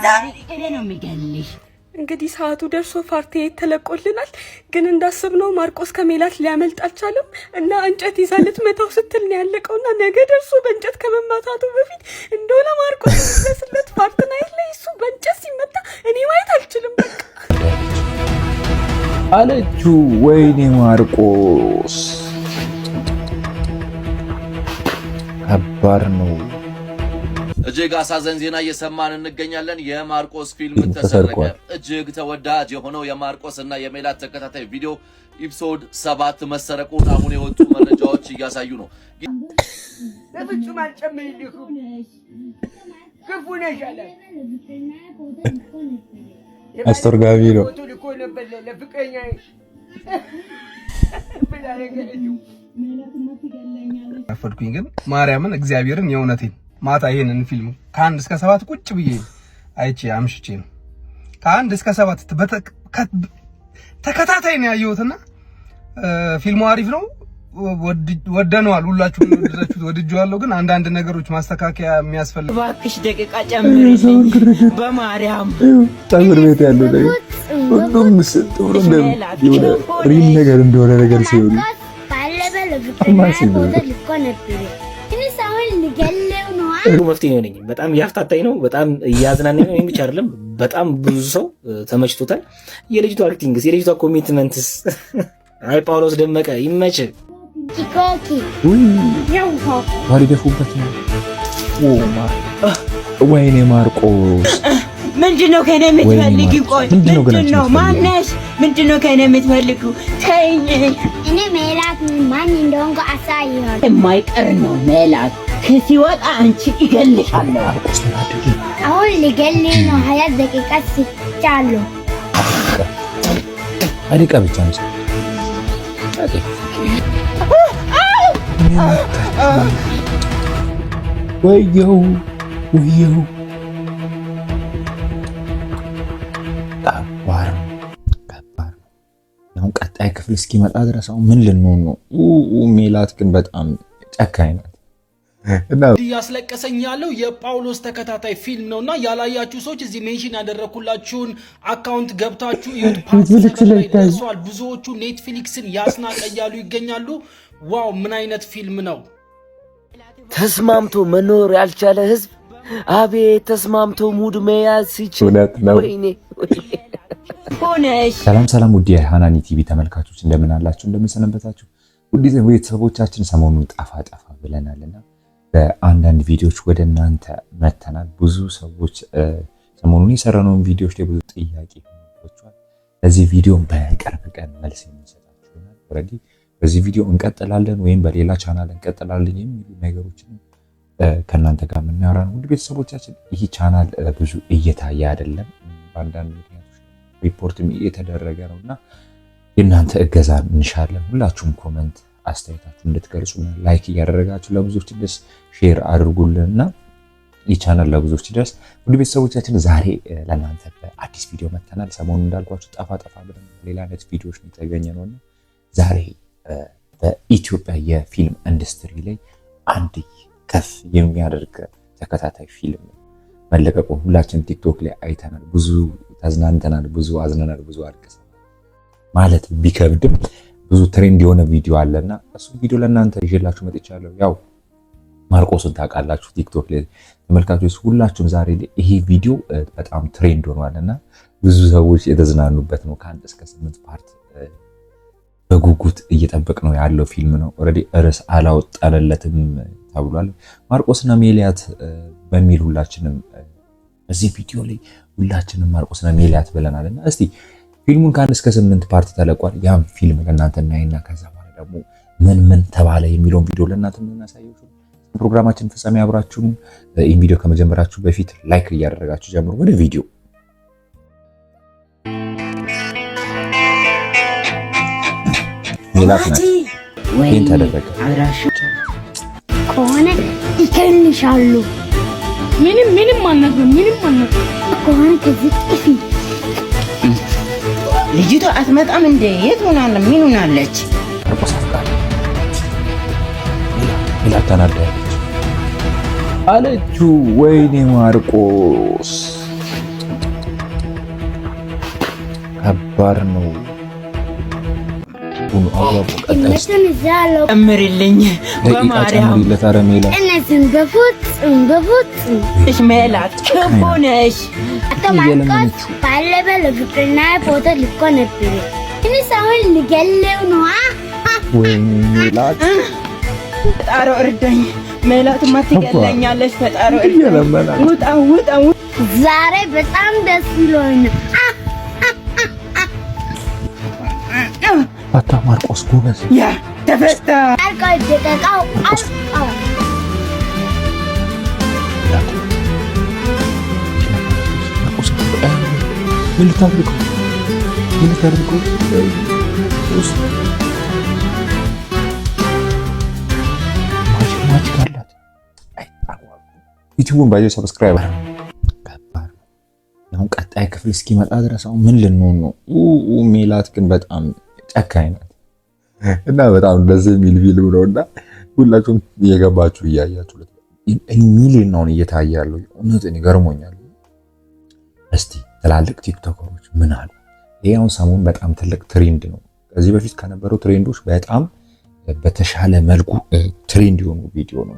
ዛሬ እኔ ነው የሚገልሽ። እንግዲህ ሰዓቱ ደርሶ ፓርቲ ተለቆልናል። ግን እንዳስብነው ማርቆስ ከሜላት ሊያመልጥ አልቻለም እና እንጨት ይዛ ልትመታው ስትል ነው ያለቀውና ነገ ደርሶ በእንጨት ከመማታቱ በፊት እንደሆነ ማርቆስ ስለስለት ፓርትና ይለ እሱ በእንጨት ሲመታ እኔ ማየት አልችልም በቃ አለችው። ወይኔ ማርቆስ ከባድ ነው። እጅግ አሳዛኝ ዜና እየሰማን እንገኛለን። የማርቆስ ፊልም ተሰረቀ። እጅግ ተወዳጅ የሆነው የማርቆስ እና የሜላት ተከታታይ ቪዲዮ ኤፒሶድ 7 መሰረቁን አሁን የወጡ መረጃዎች እያሳዩ ነው። ለፍጹም አልጨምርልኩም ክፉ ነሽ አለ አስተርጋቢ ነው ልኮ ነበር ለፍቅረኛዬ ብላ ነገረችው። አፈድኩኝ ግን ማርያምን እግዚአብሔርን የእውነቴን ማታ ይሄንን ፊልም ከ1 እስከ 7 ቁጭ ብዬ አይቼ አምሽቼ ነው ከ1 እስከ 7 ተከታታይ ነው ያየሁትና ፊልሙ አሪፍ ነው። ወደነዋል ሁላችሁም ወድጃለሁ። ግን አንዳንድ ነገሮች ማስተካከያ የሚያስፈልግ እባክሽ ደቂቃ ጨምሪልኝ በማርያም ፀጉር ቤት ያለው ነገር ሁሉም ጥሩ እንደሆነ ሪል ነገር እንደሆነ ነገር ሲሆን መፍትሄ ነኝ። በጣም ያፍታታኝ ነው። በጣም እያዝናናኝ ነው። ብቻ አይደለም በጣም ብዙ ሰው ተመችቶታል። የልጅቷ አክቲንግስ፣ የልጅቷ ኮሚትመንትስ አይ ጳውሎስ ደመቀ ይመች። ቲኮኪ ባሪደፉበት ነው። ወይኔ ማርቆስ ምንድነው ከኔ የምትፈልጊው? ቆይ ምንድነው ማነሽ? ምንድነው ከኔ የምትፈልጊው? ተይኝ። እኔ ሜላት ማን እንደሆንኩ አሳይሃለሁ። የማይቀር ነው ሜላት ሲወጣ አንቺ ይገልሻለሁ። አሁን ሊገልኝ ነው። 20 ደቂቃ ስጫለሁ። አዲቃ ብቻ ነው። ወየው ከባድ ነው። አሁን ቀጣይ ክፍል እስኪመጣ ድረስ አሁን ምን ልንሆን ነው? ሜላት ግን በጣም ጨካኝ ናት። እያስለቀሰኝ ያለው የጳውሎስ ተከታታይ ፊልም ነውና ያላያችሁ ሰዎች እዚህ ሜንሽን ያደረኩላችሁን አካውንት ገብታችሁ ዩት ፓርትነር ብዙዎቹ ኔትፍሊክስን ያስናቀያሉ ይገኛሉ። ዋው ምን አይነት ፊልም ነው! ተስማምቶ መኖር ያልቻለ ህዝብ አቤት ተስማምቶ ሙድ መያዝ ሲችል ወይኔ ሰላም ውድ የሃናኒ ቲቪ ተመልካቾች እንደምን አላችሁ? እንደምን ሰነበታችሁ? ውድ ቤተሰቦቻችን ሰሞኑን ጠፋ ብለናልና በአንዳንድ ቪዲዮዎች ወደ እናንተ መተናል። ብዙ ሰዎች ሰሞኑን የሰራነውን ቪዲዮዎች ላይ ብዙ ጥያቄ ሆኖባቸዋል። ለዚህ ቪዲዮ በቅርብ ቀን መልስ የምንሰጣችሁ ይሆናል። ኦሬዲ በዚህ ቪዲዮ እንቀጥላለን ወይም በሌላ ቻናል እንቀጥላለን የሚሉ ነገሮችን ከናንተ ጋር የምናወራ ነው። ውድ ቤተሰቦቻችን ይህ ቻናል ብዙ እየታየ አይደለም፣ በአንዳንድ ምክንያቶች ሪፖርትም እየተደረገ ነውና የእናንተ እገዛ እንሻለን። ሁላችሁም ኮሜንት አስተያየታችሁ እንድትገልጹና ላይክ እያደረጋችሁ ለብዙዎች ድረስ ሼር አድርጉልንና ይህ ቻናል ለብዙዎች ድረስ። ውድ ቤተሰቦቻችን ዛሬ ለእናንተ በአዲስ ቪዲዮ መተናል። ሰሞኑን እንዳልኳችሁ ጠፋ ብለን ሌላ አይነት ቪዲዮዎች ነው የተገኘነውና ዛሬ በኢትዮጵያ የፊልም ኢንዱስትሪ ላይ አንድ ከፍ የሚያደርግ ተከታታይ ፊልም መለቀቁ ሁላችን ቲክቶክ ላይ አይተናል። ብዙ ተዝናንተናል፣ ብዙ አዝነናል፣ ብዙ አልቅሰናል ማለት ቢከብድም ብዙ ትሬንድ የሆነ ቪዲዮ አለና እሱ ቪዲዮ ለእናንተ ይዤላችሁ መጥቻለሁ። ያው ማርቆስን ታውቃላችሁ ቲክቶክ ላይ ተመልካቾች ሁላችሁም ዛሬ ይሄ ቪዲዮ በጣም ትሬንድ ሆኗልና ብዙ ሰዎች የተዝናኑበት ነው። ከ1 እስከ 8 ፓርት በጉጉት እየጠበቅ ነው ያለው ፊልም ነው። ኦሬዲ ርዕስ አላወጣለትም ተብሏል። ማርቆስና ሜላት በሚል ሁላችንም በዚህ ቪዲዮ ላይ ሁላችንም ማርቆስና ሜላት ብለናልና እስቲ ፊልሙን ከ1 እስከ 8 ፓርት ተለቋል። ያም ፊልም ለእናንተ እናይና ከዛ በኋላ ደግሞ ምን ተባለ የሚለውን ቪዲዮ ለእናንተ እናሳያችሁ። ፕሮግራማችን ፍጻሜ አብራችሁ ይህን ቪዲዮ ከመጀመራችሁ በፊት ላይክ እያደረጋችሁ ጀምሩ። ወደ ቪዲዮ ሜላት ናት። ይህን ተደረገ ከሆነ ይከንሻሉ። ምንም ማለት ነው ከሆነ ከዚህ ጥፊ ልጅቷ አትመጣም እንዴ? የት ሆናለች? ምን ሆናለች? ማርቆስ አፍቃሪ ሜላት ተናደደች አለችው። ወይኔ ማርቆስ ከባድ ነው። ጨምርልኝ በማርያም እነዚህን በፍጹም እሽ ሜላት ክፉ ነሽ። አቶ ማርቆስ ባለፈ ለፍቅርና ፎቶ ልኮ ነበር። እኔስ አሁን ልገለው ነው። ሜላት ፈጣሪ እርዳኝ። ሜላትማ ትገለኛለች። ፈጣሪ እርዳኝ። ውጣ። ዛሬ በጣም ደስ ብሎኛል። አታ ማርቆስ ጎበዝ። ያ ተፈታ። ማርቆስ ደቀቃው አስቀው ምን ልታደርገው? ማጂክ አላት። ዩቲዩብን ባየው ሰብስክራይበር ከባድ ነው። አሁን ቀጣይ ክፍል እስኪመጣ ድረስ አሁን ምን ልንሆን ነው? ሜላት ግን በጣም ጨካኝ ናት እና በጣም እንደዚህ የሚል ፊልም ነውና ሁላችሁም እየገባችሁ እያያችሁ ሚሊዮን ነው እየታየ ያለው። እውነት እኔ ገርሞኛል። እስቲ ትላልቅ ቲክቶከሮች ምን አሉ? ይሄውን ሰሞን በጣም ትልቅ ትሬንድ ነው። ከዚህ በፊት ከነበሩ ትሬንዶች በጣም በተሻለ መልኩ ትሬንድ የሆኑ ቪዲዮ ነው።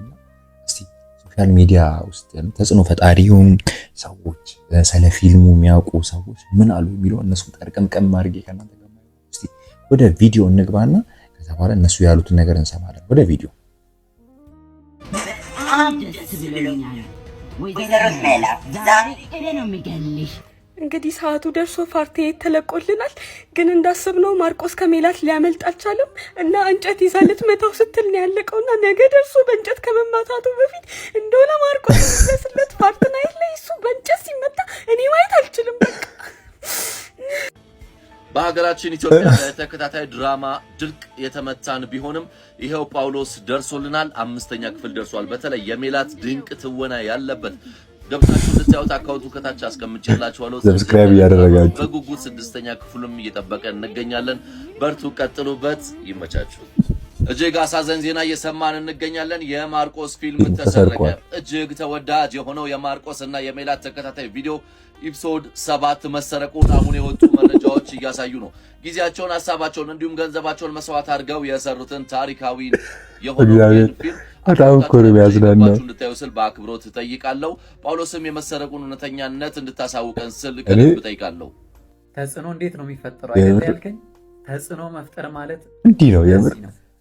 እስቲ ሶሻል ሚዲያ ውስጥ ተጽዕኖ ፈጣሪ የሆኑ ሰዎች፣ ስለ ፊልሙ የሚያውቁ ሰዎች ምን አሉ የሚለው እነሱ ጠርቀምቀም አድርጌ ከእናንተ ጋር እስቲ ወደ ቪዲዮ እንግባና ከዛ በኋላ እነሱ ያሉትን ነገር እንሰማለን። ወደ ቪዲዮ እንግዲህ ሰዓቱ ደርሶ ፓርቲ ተለቆልናል። ግን እንዳስብነው ማርቆስ ከሜላት ሊያመልጥ አልቻለም እና እንጨት ይዛ ልትመታው ስትል ነው ያለቀውና ነገ ደርሶ በእንጨት ከመማታቱ በፊት እንደው ለማርቆስ የሚመስለት ፓርት ናይት ላይ እሱ በእንጨት ሲመታ እኔ ማየት አልችልም። በቃ በሀገራችን ኢትዮጵያ በተከታታይ ድራማ ድርቅ የተመታን ቢሆንም ይሄው ጳውሎስ ደርሶልናል። 5ኛ ክፍል ደርሷል። በተለይ የሜላት ድንቅ ትወና ያለበት ገብታችሁ እንድታዩት አካውንቱ ከታች አስቀምጬላችኋለሁ። ሰብስክራይብ ያደረጋችሁ በጉጉት 6ኛ ክፍሉም እየጠበቀን እንገኛለን። በርቱ፣ ቀጥሉበት፣ ይመቻችሁ። እጅግ አሳዛኝ ዜና እየሰማን እንገኛለን። የማርቆስ ፊልም ተሰረቀ። እጅግ ተወዳጅ የሆነው የማርቆስ እና የሜላት ተከታታይ ቪዲዮ ኤፒሶድ 7 መሰረቁን አሁን የወጡ መረጃዎች እያሳዩ ነው። ጊዜያቸውን፣ ሀሳባቸውን እንዲሁም ገንዘባቸውን መስዋዕት አድርገው የሰሩትን ታሪካዊ የሆነውን ፊልም በጣም እኮ ነው የሚያዝናናው እንድታዩ ስል በአክብሮት እጠይቃለሁ። ጳውሎስም የመሰረቁን እውነተኛነት እንድታሳውቀን ስል ከልብ እጠይቃለሁ። ተጽዕኖ እንዴት ነው የሚፈጠረው አይደል ያልከኝ? ተጽዕኖ መፍጠር ማለት እንዲህ ነው። የምር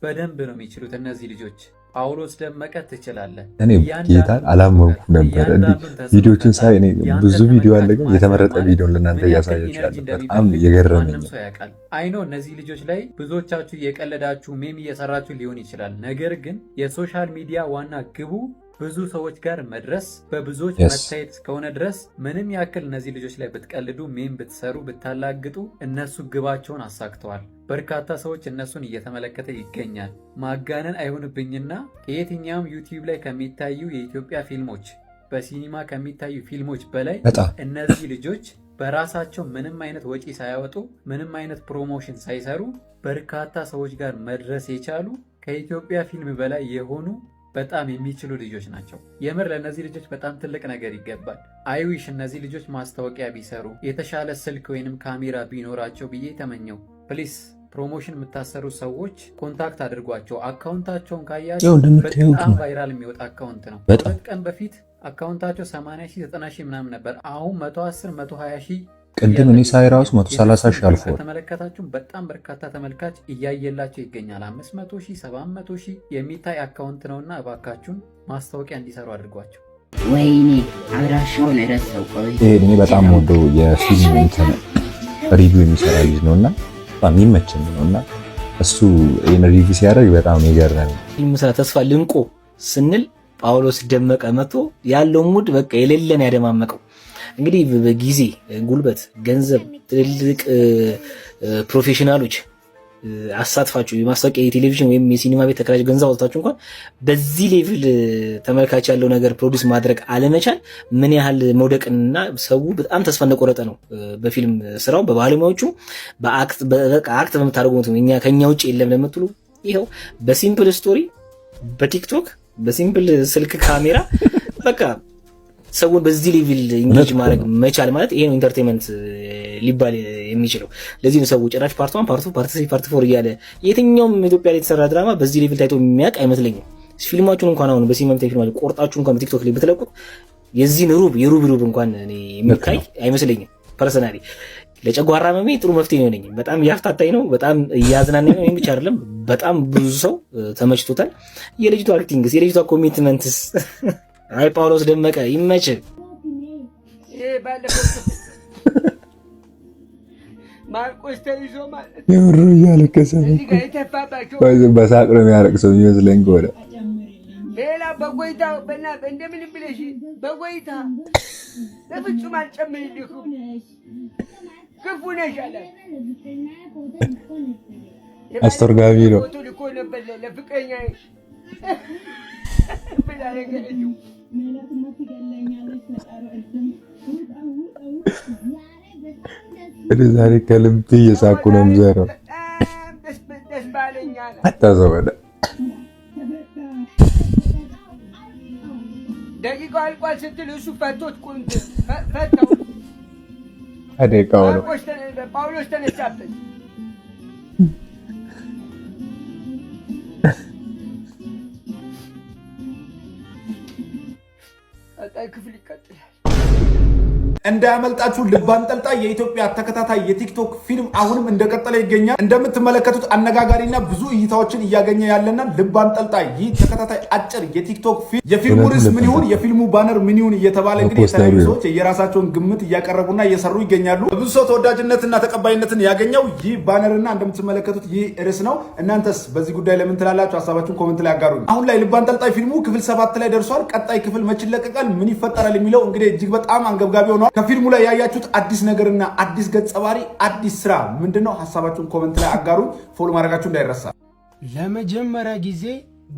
በደንብ ነው የሚችሉት እነዚህ ልጆች። ጳውሎስ ደመቀ ትችላለህ። እኔ ጌታን አላመንኩ ነበር። እንዲህ ቪዲዮችን ሳይ እኔ ብዙ ቪዲዮ አለ፣ ግን የተመረጠ ቪዲዮ ለእናንተ እያሳያችሁ ያለ በጣም የገረመኝ ሰው ያውቃል። አይኖ እነዚህ ልጆች ላይ ብዙዎቻችሁ እየቀለዳችሁ ሜም እየሰራችሁ ሊሆን ይችላል። ነገር ግን የሶሻል ሚዲያ ዋና ግቡ ብዙ ሰዎች ጋር መድረስ፣ በብዙዎች መታየት እስከሆነ ድረስ ምንም ያክል እነዚህ ልጆች ላይ ብትቀልዱ፣ ሜም ብትሰሩ፣ ብታላግጡ እነሱ ግባቸውን አሳክተዋል። በርካታ ሰዎች እነሱን እየተመለከተ ይገኛል። ማጋነን አይሆንብኝና ከየትኛውም ዩቲዩብ ላይ ከሚታዩ የኢትዮጵያ ፊልሞች፣ በሲኒማ ከሚታዩ ፊልሞች በላይ እነዚህ ልጆች በራሳቸው ምንም አይነት ወጪ ሳያወጡ፣ ምንም አይነት ፕሮሞሽን ሳይሰሩ በርካታ ሰዎች ጋር መድረስ የቻሉ ከኢትዮጵያ ፊልም በላይ የሆኑ በጣም የሚችሉ ልጆች ናቸው። የምር ለእነዚህ ልጆች በጣም ትልቅ ነገር ይገባል። አይዊሽ እነዚህ ልጆች ማስታወቂያ ቢሰሩ፣ የተሻለ ስልክ ወይንም ካሜራ ቢኖራቸው ብዬ ተመኘው። ፕሊስ ፕሮሞሽን የምታሰሩ ሰዎች ኮንታክት አድርጓቸው። አካውንታቸውን ካያቸው በጣም ቫይራል የሚወጣ አካውንት ነው። ሁለት ቀን በፊት አካውንታቸው 80 ሺህ 90 ሺህ ምናምን ነበር። አሁን 110 120 ሺህ ቅድም እኔ ሳይ ራሱ 130 ሺህ አልፏል። ተመለከታችሁ፣ በጣም በርካታ ተመልካች እያየላቸው ይገኛል። 500 ሺህ 700 ሺህ የሚታይ አካውንት ነውና እባካችሁን ማስታወቂያ እንዲሰሩ አድርጓቸው። ወይኔ አብራሽውን ረሰው ቆይ እኔ በጣም ወደው የፊልም እንትን ሪቪው የሚሰራ ልጅ ነውና በጣም የሚመቸኝ ነውና እሱ ይሄን ሪቪው ሲያደርግ በጣም ይገርማል። ፊልም ስራ ተስፋ ልንቆ ስንል ጳውሎስ ደመቀ መጥቶ ያለው ሙድ በቃ የሌለን ያደማመቀው። እንግዲህ በጊዜ ጉልበት፣ ገንዘብ ትልልቅ ፕሮፌሽናሎች አሳትፋችሁ የማስታወቂያ የቴሌቪዥን ወይም የሲኒማ ቤት ተከራጭ ገንዘብ አውጥታችሁ እንኳን በዚህ ሌቭል ተመልካች ያለው ነገር ፕሮዲስ ማድረግ አለመቻል ምን ያህል መውደቅና ሰው በጣም ተስፋ እንደቆረጠ ነው። በፊልም ስራው በባለሙያዎቹ በአክት በምታደርጉት እኛ ከኛ ውጭ የለም ለምትሉ ይኸው በሲምፕል ስቶሪ በቲክቶክ በሲምፕል ስልክ ካሜራ በቃ ሰውን በዚህ ሌቭል ኢንጌጅ ማድረግ መቻል ማለት ይሄ ነው ኢንተርቴንመንት ሊባል የሚችለው። ለዚህ ነው ሰው ጭራሽ ፓርት 1 ፓርት 2 ፓርት 3 ፓርት 4 እያለ የትኛውም ኢትዮጵያ ላይ የተሰራ ድራማ በዚህ ሌቭል ታይቶ የሚያውቅ አይመስለኝም። ፊልማችሁን እንኳን አሁን በሲኒማ ፊልማችሁ ቆርጣችሁ እንኳን በቲክቶክ ላይ ብትለቁት የዚህን የሩብ እንኳን እኔ የሚታይ አይመስለኝም ፐርሰናሊ። ለጨጓራ መሜ ጥሩ መፍትሄ ነው ነኝ። በጣም ያፍታታኝ ነው፣ በጣም እያዝናናኝ ነው። ብቻ አይደለም በጣም ብዙ ሰው ተመችቶታል። የልጅቷ አክቲንግስ፣ የልጅቷ ኮሚትመንትስ አይ ጳውሎስ ደመቀ ይመች። ማርቆስ ተይዞ ማለት የምሩ እያለቀሰ ነው። በሳቅ ነው የሚያለቅሰው የሚመስለኝ ከሆነ ሌላ በጎይታ እንደምን ብለሽ በጎይታ ለፍጹም አልጨምርልኩም። ክፉ ነሽ አለ አስተርጋቢ ነው። ፎቶ ልኮ ነበር ለፍቅረኛዬ ብላ ነገረችው። ዛሬ ከልብ እየሳኩ ነው የምዘራው። ደስ ባለኛ አታዘበለ ደቂቃው አልቋል ስትል እሱ ፈቶት ቁንት ፈታው። ደቂቃው ነው ጳውሎስ ተነሳበት። ቀጣይ ክፍል ይቀጥላል። እንዳያመልጣችሁ ልብ አንጠልጣይ የኢትዮጵያ ተከታታይ የቲክቶክ ፊልም አሁንም እንደቀጠለ ይገኛል። እንደምትመለከቱት አነጋጋሪና ብዙ እይታዎችን እያገኘ ያለና ልብ አንጠልጣይ ይህ ተከታታይ አጭር የቲክቶክ ፊልም የፊልሙ ርዕስ ምን ይሁን፣ የፊልሙ ባነር ምን ይሁን እየተባለ እንግዲህ የተለያዩ ሰዎች የራሳቸውን ግምት እያቀረቡና እየሰሩ ይገኛሉ። ብዙ ሰው ተወዳጅነትና ተቀባይነትን ያገኘው ይህ ባነርና እንደምትመለከቱት ይህ ርዕስ ነው። እናንተስ በዚህ ጉዳይ ለምን ትላላችሁ? ሀሳባችሁን ኮሜንት ላይ አጋሩኝ። አሁን ላይ ልብ አንጠልጣይ ፊልሙ ክፍል 7 ላይ ደርሷል። ቀጣይ ክፍል መች ይለቀቃል? ምን ይፈጠራል? የሚለው እንግዲህ እጅግ በጣም አንገብጋቢ ሆኗል። ከፊልሙ ላይ ያያችሁት አዲስ ነገርና አዲስ ገጸ ባህሪ አዲስ ስራ ምንድነው? ሀሳባችሁን ኮሜንት ላይ አጋሩ። ፎሎ ማድረጋችሁ እንዳይረሳ። ለመጀመሪያ ጊዜ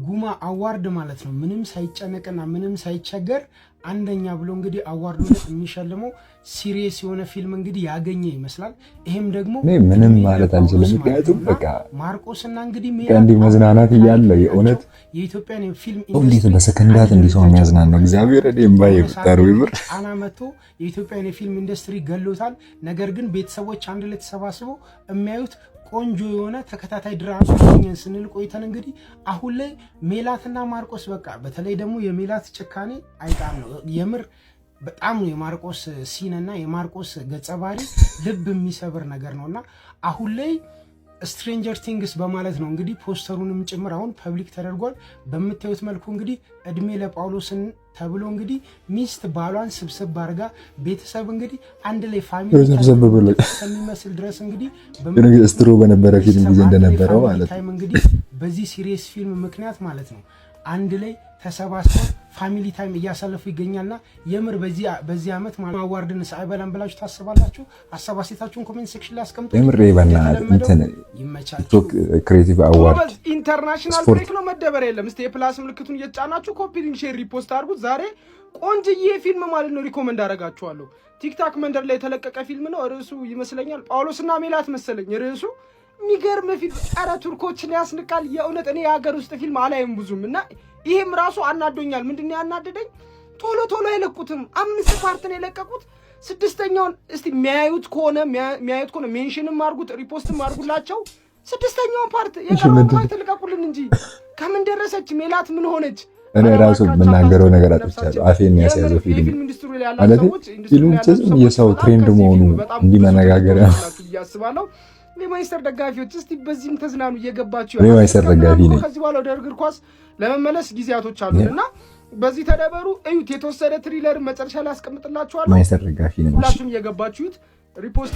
ጉማ አዋርድ ማለት ነው ምንም ሳይጨነቅና ምንም ሳይቸገር አንደኛ ብሎ እንግዲህ አዋርዱ የሚሸልመው ሲሪየስ የሆነ ፊልም እንግዲህ ያገኘ ይመስላል። ይሄም ደግሞ ምንም ማለት አልችልም። ምክንያቱም በቃ ማርቆስና እንግዲህ እንዲህ መዝናናት እያለ የእውነት የኢትዮጵያን ፊልም እንዴት በሰከንዳት እንዲህ ሰው የሚያዝናናው እግዚአብሔር እምባዬ ይፈጠሩ ይብር ጣና መጥቶ የኢትዮጵያን የፊልም ኢንዱስትሪ ገሎታል። ነገር ግን ቤተሰቦች አንድ ላይ ተሰባስበው የሚያዩት ቆንጆ የሆነ ተከታታይ ድራማ ያገኘን ስንል ቆይተን እንግዲህ አሁን ላይ ሜላትና ማርቆስ በቃ በተለይ ደግሞ የሜላት ጭካኔ አይጣም ነው የምር በጣም ነው የማርቆስ ሲንና የማርቆስ ገጸ ባህሪ ልብ የሚሰብር ነገር ነውና አሁን ላይ ስትሬንጀር ቲንግስ በማለት ነው እንግዲህ ፖስተሩንም ጭምር አሁን ፐብሊክ ተደርጓል። በምታዩት መልኩ እንግዲህ እድሜ ለጳውሎስን ተብሎ እንግዲህ ሚስት ባሏን ስብስብ አድርጋ ቤተሰብ እንግዲህ አንድ ላይ ፋሚሊ ከሚመስል ድረስ እንግዲህ ስትሮ በነበረ ፊልም ጊዜ እንደነበረው ማለት ነው እንግዲህ በዚህ ሲሪየስ ፊልም ምክንያት ማለት ነው አንድ ላይ ተሰባስበው ፋሚሊ ታይም እያሳለፉ ይገኛልና የምር በዚህ አመት አዋርድን አይበላም ብላችሁ ታስባላችሁ? ሀሳብ አስተያየታችሁን ኮሜንት ሴክሽን ላይ አስቀምጡ። የምር ይበላል እንትን ቲክቶክ ክሬቲቭ አዋርድ ኢንተርናሽናል ብሬክ ነው መደበር የለም። እስቲ የፕላስ ምልክቱን እየጫናችሁ ኮፒ ሊንክ ሼር ሪፖስት አድርጉት። ዛሬ ቆንጅዬ ፊልም ማለት ነው ሪኮመንድ አደርጋችኋለሁ። ቲክታክ መንደር ላይ የተለቀቀ ፊልም ነው። ርዕሱ ይመስለኛል ጳውሎስና ሜላት መሰለኝ ርዕሱ። የሚገርም ፊልም ኧረ ቱርኮችን ያስንቃል። የእውነት እኔ የሀገር ውስጥ ፊልም አላይም ብዙም እና ይሄም ራሱ አናዶኛል። ምንድነው ያናደደኝ? ቶሎ አይለቁትም። 5 ፓርት ነው የለቀቁት። 6ኛውን እስቲ የሚያዩት ከሆነ ሜንሽንም አድርጉት ሪፖስትም አድርጉላቸው። 6ኛውን ፓርት የቀረውን ፓርት ልቀቁልን እንጂ ከምን ደረሰች ሜላት? ምን ሆነች? እኔ ራሱ የምናገረው ነገር አጥቻለሁ። አፌን የሚያስያዘው ፊልም ማለት ፊልም ብቻ የሰው ትሬንድ መሆኑ እንዲመነጋገሪያ ያስባለሁ። የማንቸስተር ደጋፊዎች እስቲ በዚህም ተዝናኑ እየገባችሁ ያለው የማንቸስተር ደጋፊ ነኝ። ከዚህ በኋላ ወደ እግር ኳስ ለመመለስ ጊዜያቶች አሉና በዚህ ተደበሩ እዩት። የተወሰደ ትሪለር መጨረሻ ላይ አስቀምጥላችኋለሁ። ማንቸስተር ደጋፊ ነኝ። ሁላችሁም እየገባችሁት ሪፖስት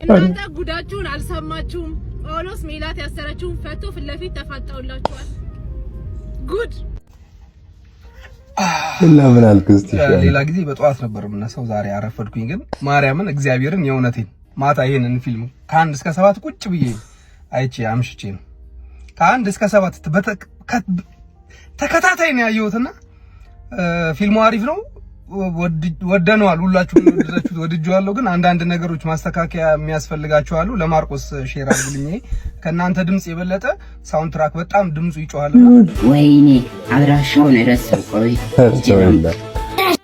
እናንተ ጉዳችሁን አልሰማችሁም? ጳውሎስ ሜላት ያሰረችውን ፈቶ ፊት ለፊት ተፋጣውላችኋል። ጉድ ለምን አልክስቲ? ሌላ ጊዜ በጠዋት ነበር የምነሳው፣ ዛሬ አረፈድኩኝ። ግን ማርያምን እግዚአብሔርን የእውነቴን ማታ ይሄንን ፊልም ከ1 እስከ 7 ቁጭ ብዬ አይቼ አምሽቼ ነው ከ1 እስከ 7 ተከታታይ ነው ያየሁትና ፊልሙ አሪፍ ነው። ወደነዋል። ሁላችሁም ወደዳችሁት፣ ወድጄዋለሁ። ግን አንዳንድ ነገሮች ማስተካከያ የሚያስፈልጋቸው አሉ። ለማርቆስ ሼር አድርጉልኝ። ከእናንተ ድምጽ የበለጠ ሳውንድ ትራክ በጣም ድምጹ ይጮሃልና፣ ወይኔ አድራሻውን ረሳው። ቆይ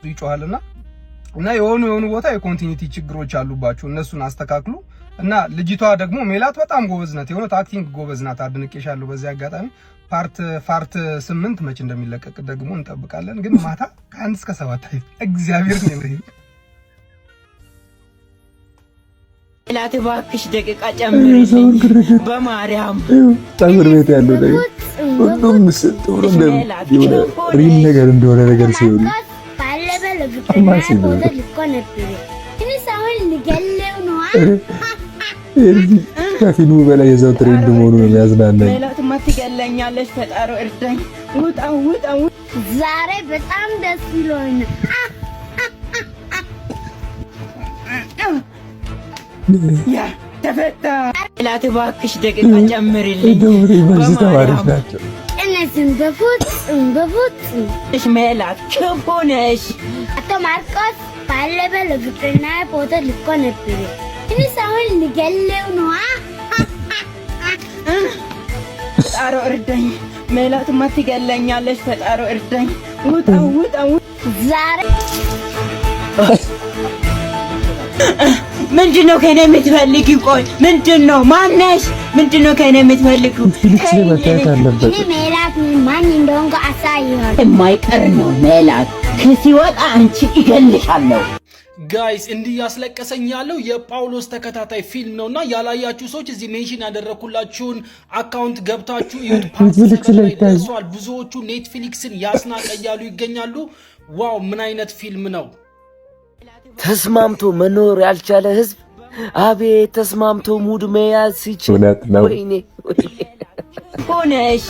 ይጮሃልና እና የሆኑ ቦታ የኮንቲኒቲ ችግሮች አሉባቸው። እነሱን አስተካክሉ። እና ልጅቷ ደግሞ ሜላት በጣም ጎበዝ ናት። የሆነ አክቲንግ ጎበዝ ናት። አድንቄሻለሁ። በዚህ አጋጣሚ ፓርት 8 መቼ እንደሚለቀቅ ደግሞ እንጠብቃለን። ግን ማታ ከ1 እስከ 7 እግዚአብሔር ነው የሚል ሜላት እባክሽ ደቂቃ ጨምሪልኝ በማርያም። ፀጉር ቤት ያለው ነገር ሁሉም ምስጥ ብሎ የሆነ ሪል ነገር እንደሆነ ነገር ሲሆኑ ከፊልሙ በላይ የዛው ትሬንድ መሆኑ ነው የሚያዝናናኝ። ሜላትማ ትገለኛለች። ፈጣሪ እርዳኝ። ውጣ ዛሬ በጣም ደስ ይሎኛል። ያ ተፈታ። ሜላት እባክሽ ደቂቃ ጨምሪልኝ ተማሪዎች ናቸው። እነዚህም በፉት እሽ ሜላት ክፉ ነሽ። አቶ ማርቆስ ባለፈው ለፍቅርና ፎቶ ልኮ ነበር። እኔስ አሁን ልገለው ነው። ፈጣሪ እርዳኝ። ሜላትማ ትገለኛለች። ፈጣሪ እርዳኝ። ውጣ ዛሬ ምንድነው ከኔ የምትፈልጊ? ቆይ ምንድነው? ማነሽ? ምንድነው ከኔ የምትፈልጊ? እኔ ሜላት ማን እንደሆንኩ አሳይሃለሁ። የማይቀር ነው ሜላት። ሲወጣ አንቺ ይገልሻለሁ። ጋይስ እንዲህ ያስለቀሰኝ ያለው የጳውሎስ ተከታታይ ፊልም ነውና ያላያችሁ ሰዎች እዚህ ሜንሽን ያደረኩላችሁን አካውንት ገብታችሁ ዩት ደርሷል። ብዙዎቹ ኔትፍሊክስን ያስናቀ እያሉ ይገኛሉ። ዋው ምን አይነት ፊልም ነው! ተስማምቶ መኖር ያልቻለ ህዝብ አቤት ተስማምቶ ሙድ መያዝ ሲችል ወይኔ ሆነሽ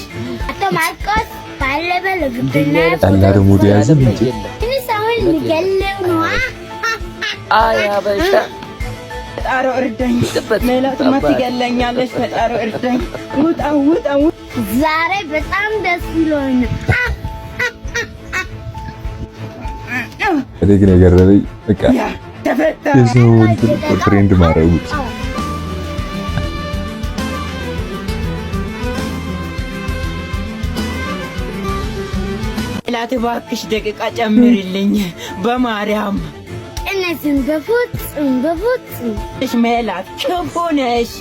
አቶ ማርቆስ ባለፈው ለፍቅርና ታላሩ ሙድ ያዝ እንጂ እኔስ አሁን ልገለው ነው። አያበሻ ፈጣሪ እርዳኝ። ሜላትማ ትገለኛለች። ፈጣሪ እርዳኝ። ውጣ ዛሬ በጣም ደስ ይሎኛል። እኔ ግን የገረመኝ በቃ ተፈታ የሰው ትሬንድ ማረጉ ሜላት እባክሽ ደቂቃ ጨምሪልኝ በማርያም። እነዚህም በፉት እሽ ሜላት ክፉ ነሽ።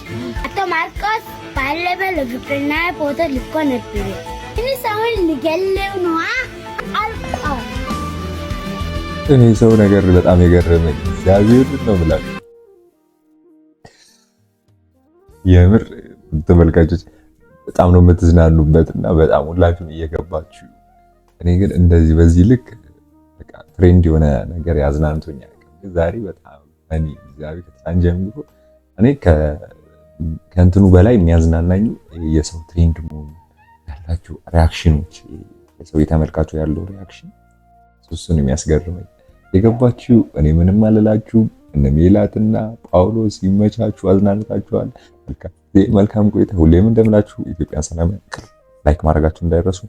አቶ ማርቆስ ባለፈው ለፍቅርና ፎቶ ልኮ ነበር። እኔስ አሁን ልገለው ነው። እኔ ሰው ነገር በጣም የገረመኝ እግዚአብሔር ነው ብላችሁ የምር ተመልካቾች በጣም ነው የምትዝናኑበት እና በጣም ሁላችሁም እየገባችሁ። እኔ ግን እንደዚህ በዚህ ልክ በቃ ትሬንድ የሆነ ነገር ያዝናንቶኛል። ዛሬ በጣም እኔ እግዚአብሔር ከተሳን ጀምሮ እኔ ከእንትኑ በላይ የሚያዝናናኝ የሰው ትሬንድ መሆኑ ያላችሁ ሪአክሽኖች፣ የሰው የተመልካቹ ያለው ሪአክሽን እሱን የሚያስገርመኝ። የገባችሁ እኔ ምንም አልላችሁም። እነ ሜላትና ጳውሎስ ይመቻችሁ፣ አዝናንታችኋል። መልካም ቆይታ። ሁሌም እንደምላችሁ ኢትዮጵያን ሰላም ያክል ላይክ ማድረጋችሁ እንዳይረሱ።